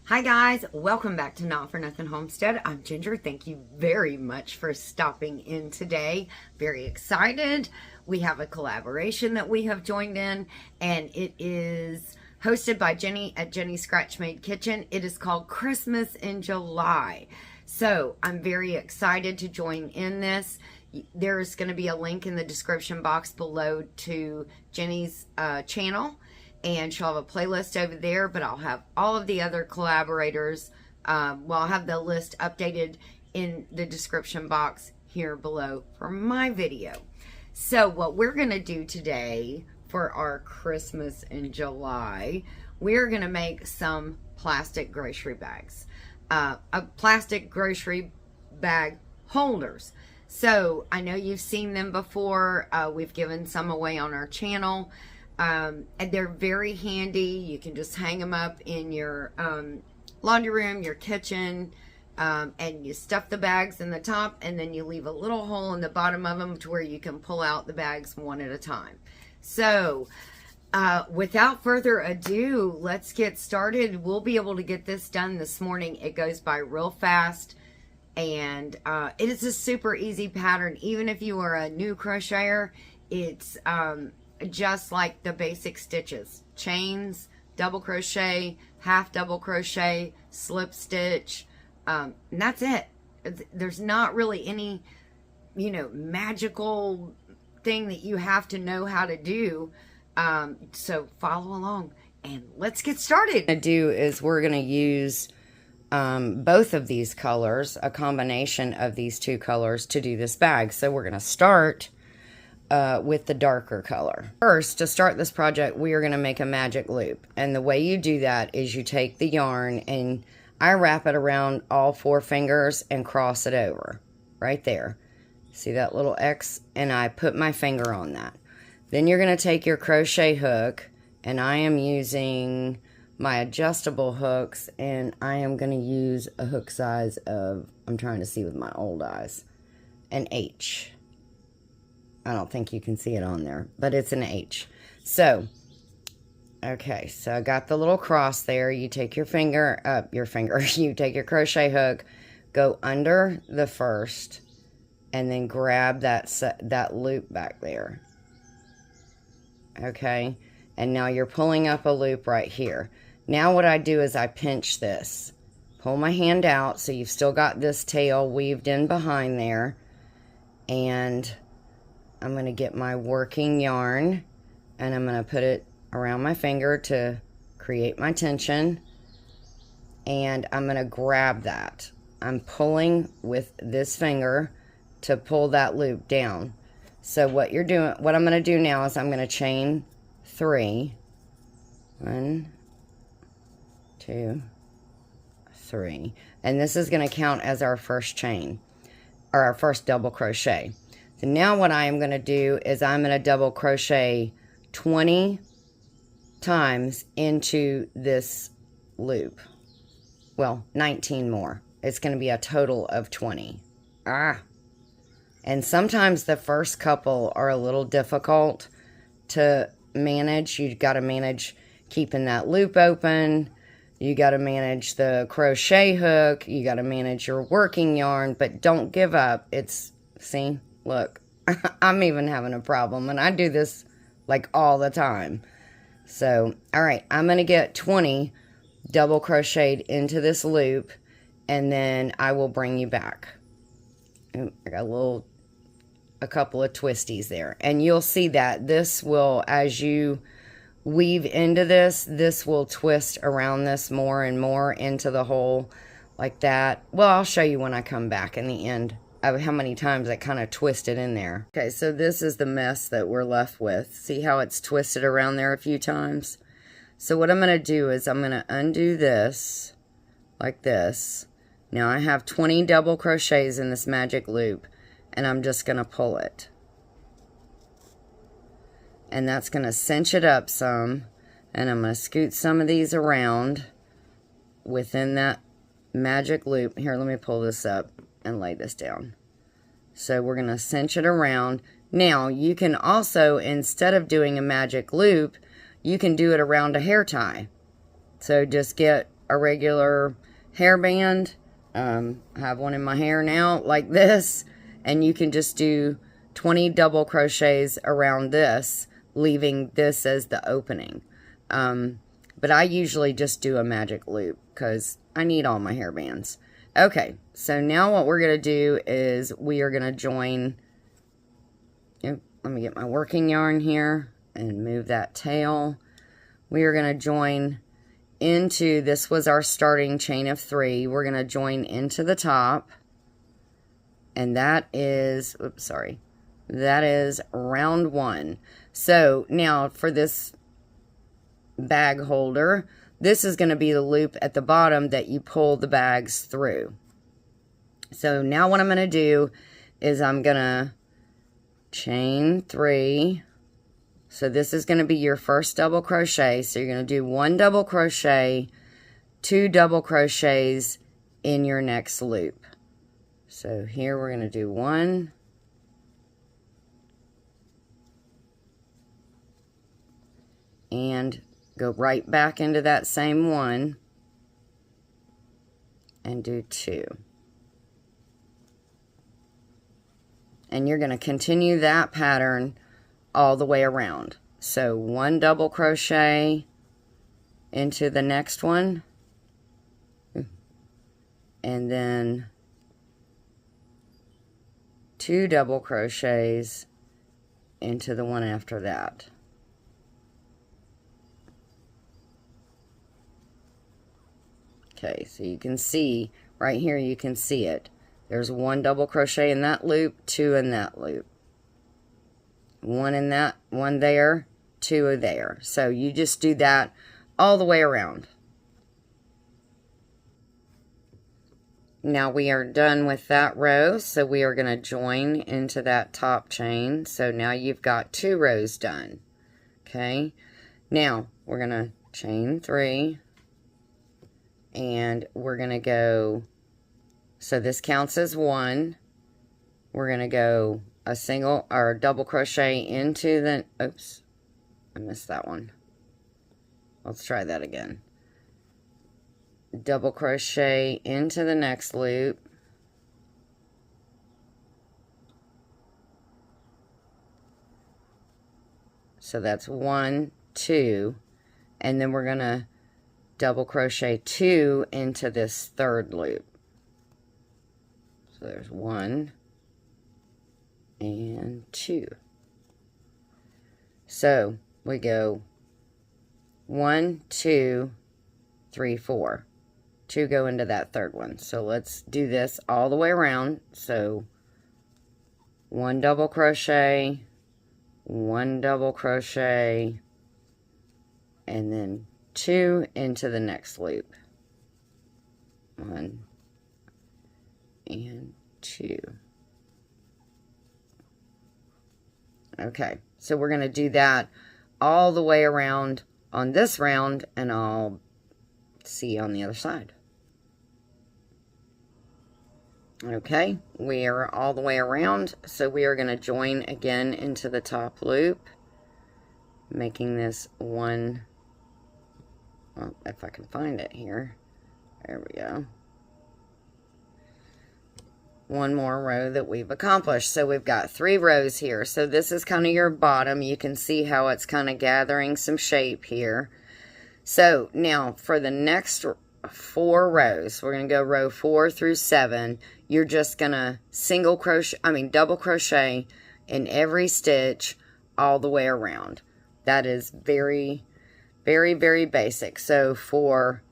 Hi guys, welcome back to Not For Nothing Homestead. I'm Ginger. Thank you very much for stopping in today. Very excited. We have a collaboration that we have joined in, and it is hosted by Jeni at Jeni's Scratch Made Kitchen. It is called Christmas in July. So I'm very excited to join in this. There's going to be a link in the description box below to Jeni's channel. And she'll have a playlist over there, but I'll have all of the other collaborators. I'll have the list updated in the description box here below for my video. So what we're going to do today for our Christmas in July, we're going to make some plastic grocery bags. Plastic grocery bag holders. So I know you've seen them before. We've given some away on our channel. And they're very handy. You can just hang them up in your laundry room, your kitchen, and you stuff the bags in the top, and then you leave a little hole in the bottom of them to where you can pull out the bags one at a time. So without further ado, let's get started. We'll be able to get this done this morning. It goes by real fast, and it is a super easy pattern. Even if you are a new crocheter, it's just like the basic stitches: chains, double crochet, half double crochet, slip stitch, and that's it. There's not really any, magical thing that you have to know how to do. So follow along and let's get started. We're going to use both of these colors, a combination of these two colors, to do this bag. So we're going to start with the darker color. First, to start this project, we are going to make a magic loop. And the way you do that is you take the yarn and I wrap it around all 4 fingers and cross it over right there. See that little X? And I put my finger on that. Then you're going to take your crochet hook, and I am using my adjustable hooks, and I am going to use a hook size of, I'm trying to see with my old eyes, an H. I don't think you can see it on there, but it's an H. So, okay, so I got the little cross there. You take you take your crochet hook, go under the first, and then grab that loop back there. Okay, and now you're pulling up a loop right here. Now what I do is I pinch this. Pull my hand out so you've still got this tail weaved in behind there, and I'm going to get my working yarn, and I'm going to put it around my finger to create my tension, and I'm going to grab that. I'm pulling with this finger to pull that loop down. So what I'm going to do now is I'm going to chain 3. 1, 2, 3. And this is going to count as our first chain, or our first double crochet. So now what I am going to do is I'm going to double crochet 20 times into this loop. Well, 19 more. It's going to be a total of 20. And sometimes the first couple are a little difficult to manage. You've got to manage keeping that loop open. You got to manage the crochet hook. You got to manage your working yarn, but don't give up. See? Look, I'm even having a problem, and I do this like all the time. So, all right, I'm going to get 20 double crocheted into this loop, and then I will bring you back. I got a couple of twisties there, and you'll see that this will, as you weave into this will twist around this more and more into the hole like that. Well, I'll show you when I come back in the end of how many times I kind of twisted in there. Okay, so this is the mess that we're left with. See how it's twisted around there a few times? So what I'm going to do is I'm going to undo this like this. Now I have 20 double crochets in this magic loop, and I'm just going to pull it. And that's going to cinch it up some, and I'm going to scoot some of these around within that magic loop. Here, let me pull this up and lay this down. So we're going to cinch it around. Now you can also, instead of doing a magic loop, you can do it around a hair tie. So just get a regular hairband. I have one in my hair now like this, and you can just do 20 double crochets around this, leaving this as the opening. But I usually just do a magic loop because I need all my hairbands. Okay, so now what we're going to do is we are going to join. Let me get my working yarn here and move that tail. We are going to join into, this was our starting chain of 3. We're going to join into the top. And that is, oops, sorry. That is round 1. So now for this bag holder, this is going to be the loop at the bottom that you pull the bags through. So now what I'm going to do is I'm going to chain 3. So this is going to be your first double crochet. So you're going to do 1 double crochet, 2 double crochets in your next loop. So here we're going to do 1, and go right back into that same 1 and do 2. And you're going to continue that pattern all the way around. So 1 double crochet into the next one, and then 2 double crochets into the one after that. Okay, so you can see right here, you can see it. There's 1 double crochet in that loop, 2 in that loop. 1 in that, 1 there, 2 there. So you just do that all the way around. Now we are done with that row, so we are going to join into that top chain. So now you've got 2 rows done. Okay, now we're going to chain 3, and we're going to go, so this counts as 1. We're going to go a single or double crochet into the, oops, I missed that one. Let's try that again. Double crochet into the next loop. So that's 1, 2, and then we're going to double crochet 2 into this third loop. So there's 1 and 2. So we go 1, 2, 3, 4. 2 go into that third one. So let's do this all the way around. So 1 double crochet, 1 double crochet, and then 2 into the next loop. 1 and 2. Okay, so we're going to do that all the way around on this round, and I'll see you on the other side. Okay, we are all the way around, so we are going to join again into the top loop, making this 1, well, if I can find it here, there we go. 1 more row that we've accomplished. So we've got 3 rows here. So this is kind of your bottom. You can see how it's kind of gathering some shape here. So now for the next 4 rows, we're going to go row 4 through 7. You're just going to double crochet in every stitch all the way around. That is very, very, very basic. So for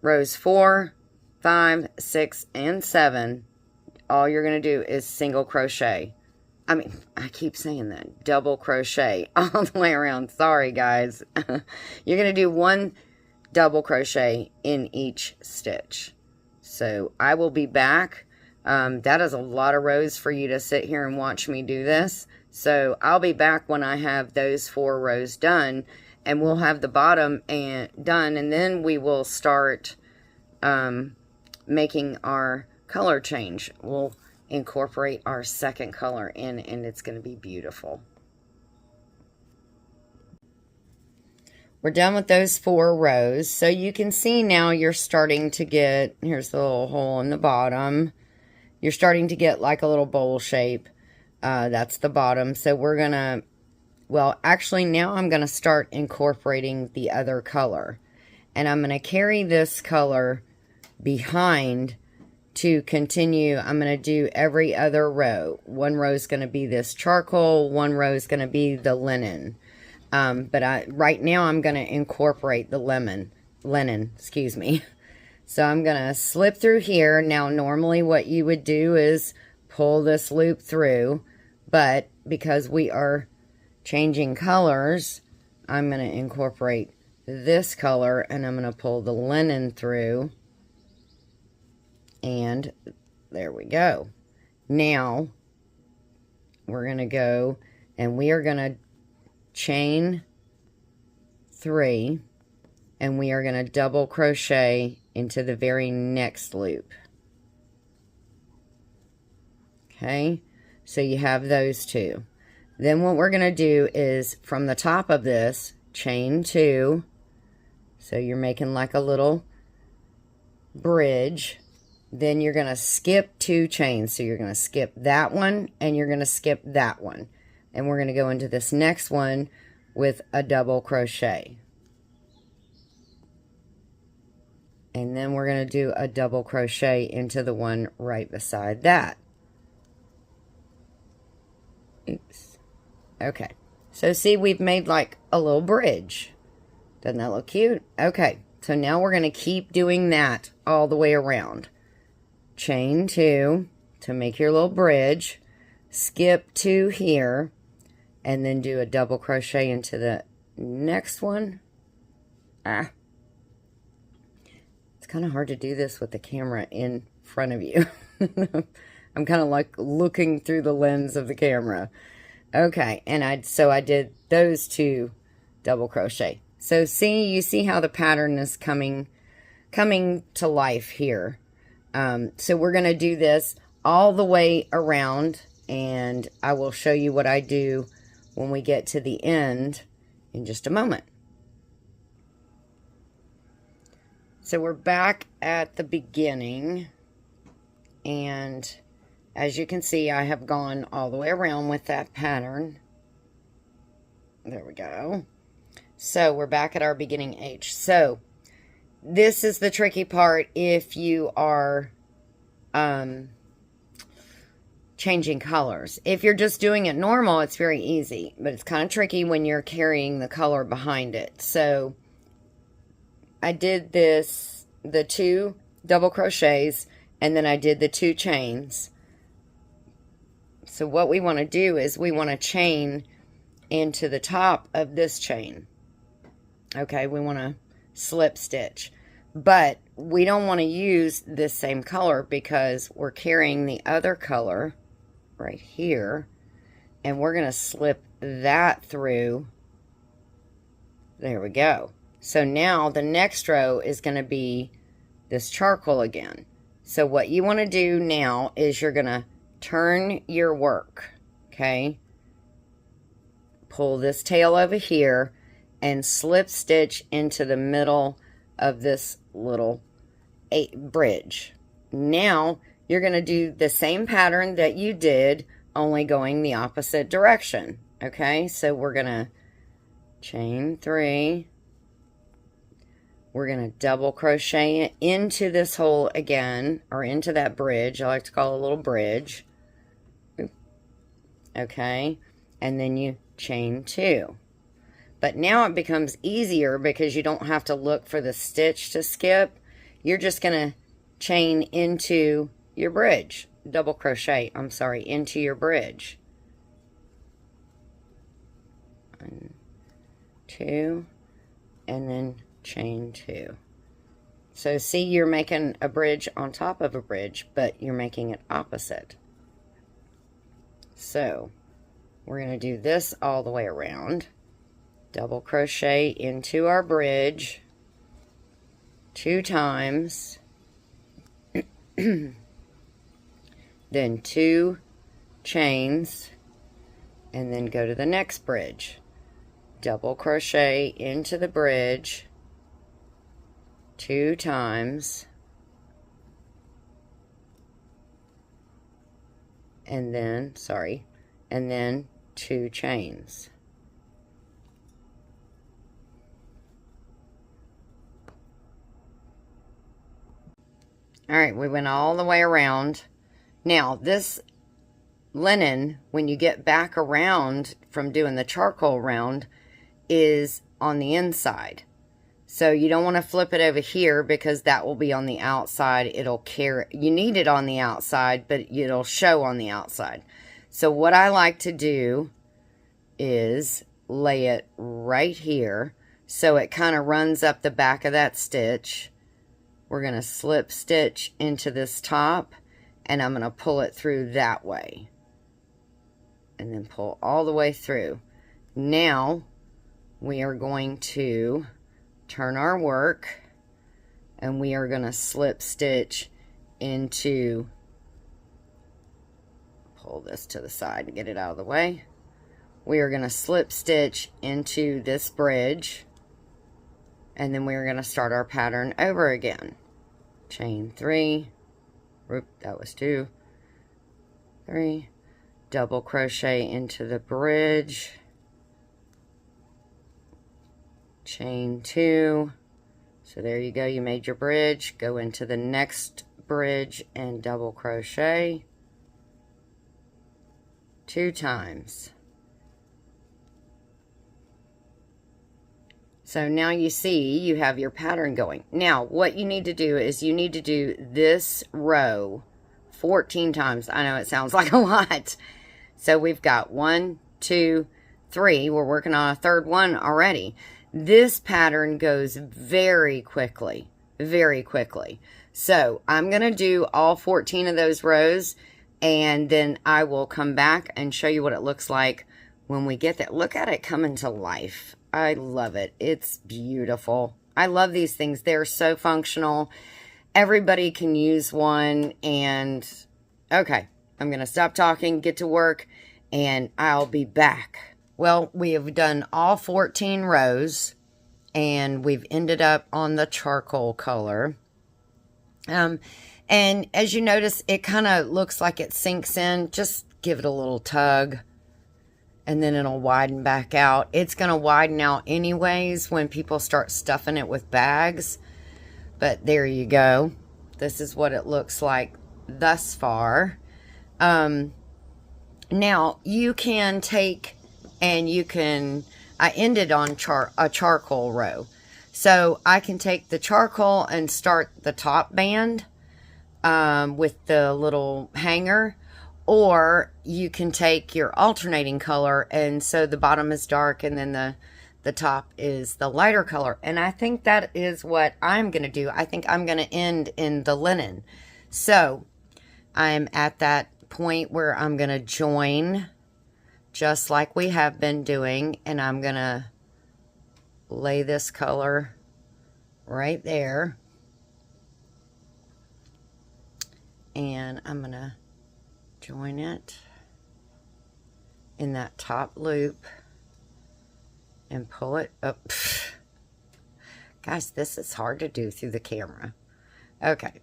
rows 4, 5, 6, and 7, all you're going to do is single crochet. I keep saying that. Double crochet all the way around. Sorry, guys. You're going to do 1 double crochet in each stitch. So I will be back. That is a lot of rows for you to sit here and watch me do this. So I'll be back when I have those 4 rows done, and we'll have the bottom done, and then we will start making our color change. We'll incorporate our second color in, and it's going to be beautiful. we're done with those 4 rows. So you can see now you're starting to get, here's the little hole in the bottom. You're starting to get like a little bowl shape. That's the bottom. So we're going to, well, actually now I'm going to start incorporating the other color. And I'm going to carry this color behind to continue. I'm going to do every other row. One row is going to be this charcoal. One row is going to be the linen. But right now I'm going to incorporate the linen, excuse me. So I'm going to slip through here. Now, normally what you would do is pull this loop through, but because we are changing colors, I'm going to incorporate this color and I'm going to pull the linen through. And there we go. Now, we're going to go and we are going to chain 3 and we are going to double crochet into the very next loop. Okay, so you have those 2. Then what we're going to do is from the top of this, chain 2. So you're making like a little bridge. Then you're going to skip 2 chains. So you're going to skip that one and you're going to skip that one. And we're going to go into this next one with a double crochet. And then we're going to do a double crochet into the one right beside that. Oops. Okay. So see, we've made like a little bridge. Doesn't that look cute? Okay. So now we're going to keep doing that all the way around. Chain 2 to make your little bridge. Skip 2 here. And then do a double crochet into the next one. It's kind of hard to do this with the camera in front of you. I'm kind of like looking through the lens of the camera. Okay, and I did those 2 double crochet. So you see how the pattern is coming to life here. So we're going to do this all the way around, and I will show you what I do when we get to the end in just a moment. So we're back at the beginning, and as you can see, I have gone all the way around with that pattern. There we go. So we're back at our beginning H. So this is the tricky part if you are changing colors. If you're just doing it normal, it's very easy, but it's kind of tricky when you're carrying the color behind it. So I did the 2 double crochets, and then I did the 2 chains. So what we want to do is we want to chain into the top of this chain. Okay, we want to slip stitch, but we don't want to use this same color because we're carrying the other color right here, and we're going to slip that through. There we go. So now the next row is going to be this charcoal again. So what you want to do now is you're going to turn your work, okay? Pull this tail over here and slip stitch into the middle of this little bridge. Now you're going to do the same pattern that you did, only going the opposite direction. Okay, so we're going to chain 3. We're going to double crochet into this hole again, or into that bridge. I like to call it a little bridge. Okay, and then you chain 2. But now it becomes easier because you don't have to look for the stitch to skip. You're just going to chain into your bridge. Double crochet, I'm sorry, into your bridge. 1, 2, and then chain 2. So see, you're making a bridge on top of a bridge, but you're making it opposite. So we're going to do this all the way around. Double crochet into our bridge 2 times, then 2 chains, and then go to the next bridge. double crochet into the bridge 2 times, and then, and then 2 chains. All right, we went all the way around. Now, this linen, when you get back around from doing the charcoal round, is on the inside. So you don't want to flip it over here because that will be on the outside. It'll carry, you need it on the outside, but it'll show on the outside. So what I like to do is lay it right here so it kind of runs up the back of that stitch. We're going to slip stitch into this top, and I'm going to pull it through that way. And then pull all the way through. Now, we are going to turn our work, and we are going to slip stitch into, pull this to the side and get it out of the way. We are going to slip stitch into this bridge, and then we're going to start our pattern over again. Chain 3, whoop, that was 2, 3, double crochet into the bridge, chain 2, so there you go, you made your bridge. Go into the next bridge and double crochet 2 times. So now you see you have your pattern going. Now what you need to do is you need to do this row 14 times. I know it sounds like a lot. So we've got 1, 2, 3. We're working on a third one already. This pattern goes very quickly, very quickly. So I'm going to do all 14 of those rows, and then I will come back and show you what it looks like when we get there. Look at it coming to life. I love it. It's beautiful. I love these things. They're so functional. Everybody can use one. And okay, I'm going to stop talking, get to work, and I'll be back. Well, we have done all 14 rows, and we've ended up on the charcoal color. And as you notice, it kind of looks like it sinks in. Just give it a little tug, and then it'll widen back out. It's going to widen out anyways when people start stuffing it with bags. But there you go. This is what it looks like thus far. Now, you can take and you can... I ended on a charcoal row. So I can take the charcoal and start the top band with the little hanger. Or you can take your alternating color, and so the bottom is dark and then the top is the lighter color. And I think that is what I'm going to do. I think I'm going to end in the linen. So I'm at that point where I'm going to join just like we have been doing, and I'm going to lay this color right there. And I'm going to join it in that top loop and pull it up. Guys, this is hard to do through the camera. Okay,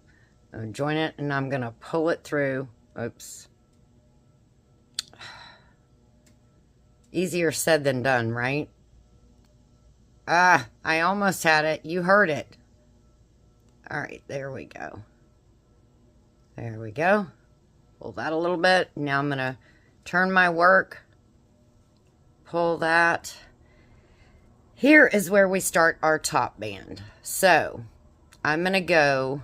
I'm going to join it, and I'm going to pull it through. Oops. Easier said than done, right? Ah, I almost had it. You heard it. All right, there we go. There we go. Pull that a little bit. Now I'm going to turn my work. Pull that. Here is where we start our top band. So I'm going to go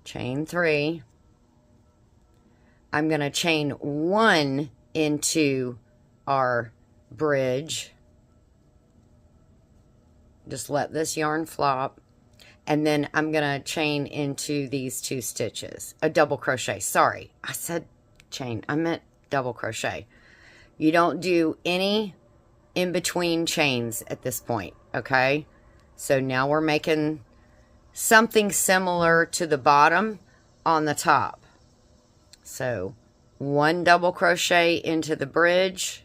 chain 3. I'm going to chain 1 into our bridge. Just let this yarn flop. And then I'm going to chain into these 2 stitches. A double crochet. Sorry, I said chain. I meant double crochet. You don't do any in-between chains at this point, okay? So now we're making something similar to the bottom on the top. So 1 double crochet into the bridge.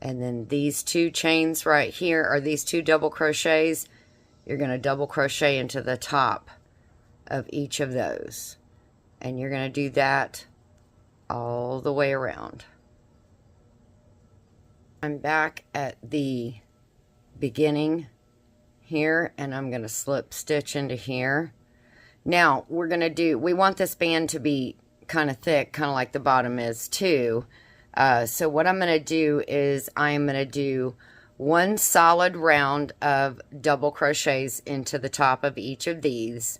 And then these 2 chains right here, or these 2 double crochets, you're going to double crochet into the top of each of those. And you're going to do that all the way around. I'm back at the beginning here, and I'm going to slip stitch into here. Now, we're going to do, we want this band to be kind of thick, kind of like the bottom is too. So what I'm going to do is I'm going to do 1 solid round of double crochets into the top of each of these,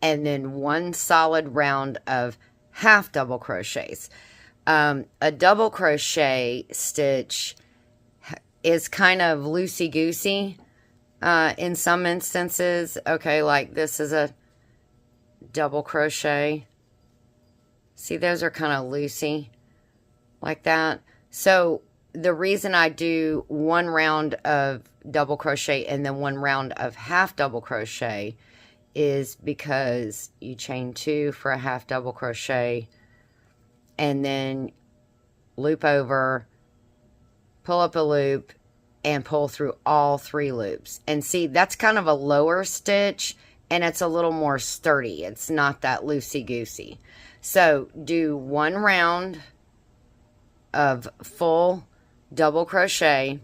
and then 1 solid round of half double crochets. A double crochet stitch is kind of loosey-goosey in some instances. Okay, like this is a double crochet. See, those are kind of loosey like that. So the reason I do 1 round of double crochet and then 1 round of half double crochet is because you chain 2 for a half double crochet and then loop over, pull up a loop, and pull through all 3 loops. And see, that's kind of a lower stitch, and it's a little more sturdy. It's not that loosey-goosey. So do 1 round of full double crochet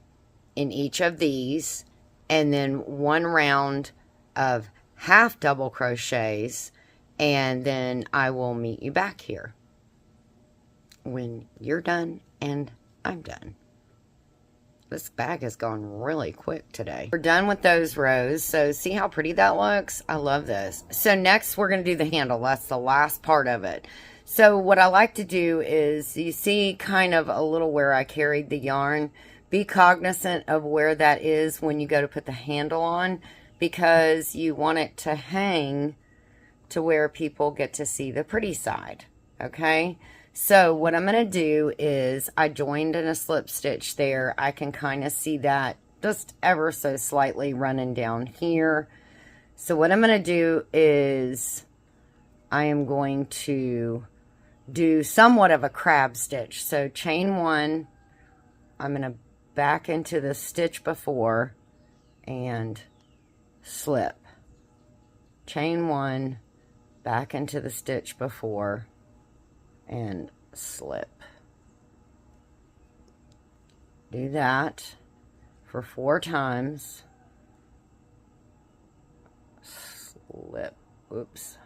in each of these, and then 1 round of half double crochets, and then I will meet you back here when you're done and I'm done. This bag has gone really quick today. We're done with those rows, so see how pretty that looks? I love this. So next we're going to do the handle. That's the last part of it. So what I like to do is, you see kind of a little where I carried the yarn. Be cognizant of where that is when you go to put the handle on, because you want it to hang to where people get to see the pretty side. Okay? So what I'm going to do is, I joined in a slip stitch there. I can kind of see that just ever so slightly running down here. So what I'm going to do is, I am going to do somewhat of a crab stitch. So chain 1, I'm going to back into the stitch before and slip. Chain 1, back into the stitch before and slip. Do that for 4 times. Slip. Oops.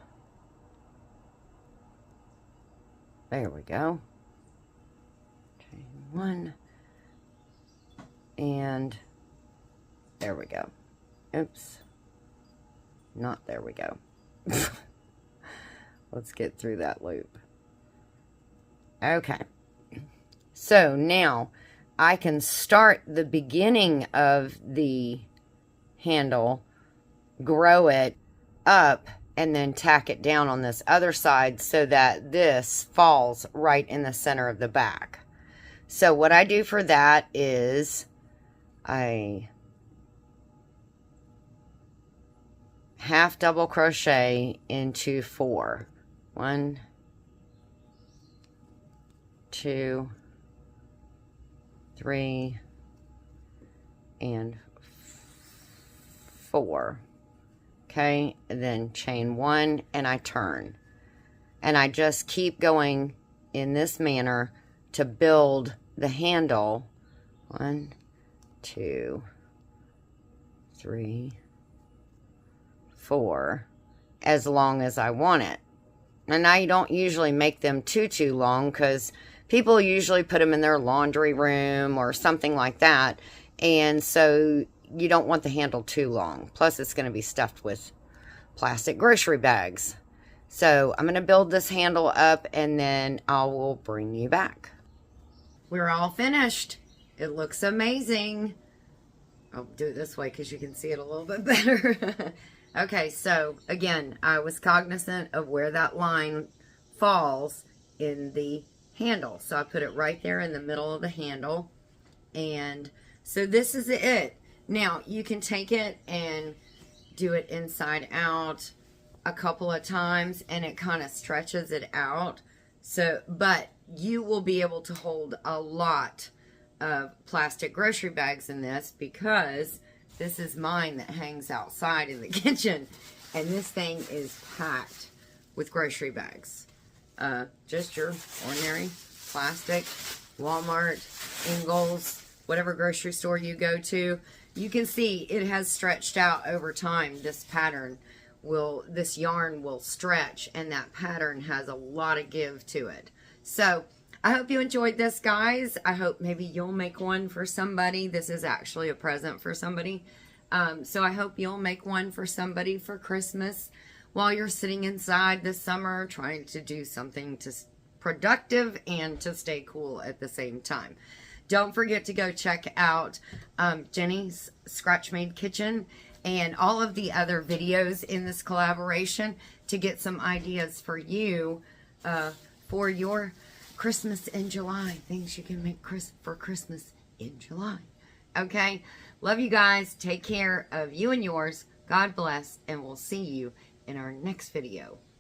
There we go. Chain 1. And there we go. Oops. Not there we go. Let's get through that loop. Okay. So now I can start the beginning of the handle, grow it up, and then tack it down on this other side so that this falls right in the center of the back. So what I do for that is I half double crochet into 4. 1, 2, 3, and 4. Okay, and then chain 1 and I turn. And I just keep going in this manner to build the handle. 1, 2, 3, 4, as long as I want it. And I don't usually make them too long, because people usually put them in their laundry room or something like that. And so you don't want the handle too long. Plus it's going to be stuffed with plastic grocery bags. So I'm going to build this handle up and then I will bring you back. We're all finished. It looks amazing. I'll do it this way because you can see it a little bit better. Okay, so again, I was cognizant of where that line falls in the handle. So I put it right there in the middle of the handle. And so this is it. Now, you can take it and do it inside out a couple of times and it kind of stretches it out. So, but you will be able to hold a lot of plastic grocery bags in this, because this is mine that hangs outside in the kitchen, and this thing is packed with grocery bags. Just your ordinary plastic, Walmart, Ingles, whatever grocery store you go to. You can see it has stretched out over time. This yarn will stretch, and that pattern has a lot of give to it. So I hope you enjoyed this, guys. I hope maybe you'll make one for somebody. This is actually a present for somebody. So I hope you'll make one for somebody for Christmas while you're sitting inside this summer trying to do something productive and to stay cool at the same time. Don't forget to go check out Jeni's Scratch Made Kitchen and all of the other videos in this collaboration to get some ideas for you for your Christmas in July. Things you can make for Christmas in July. Okay? Love you guys. Take care of you and yours. God bless. And we'll see you in our next video.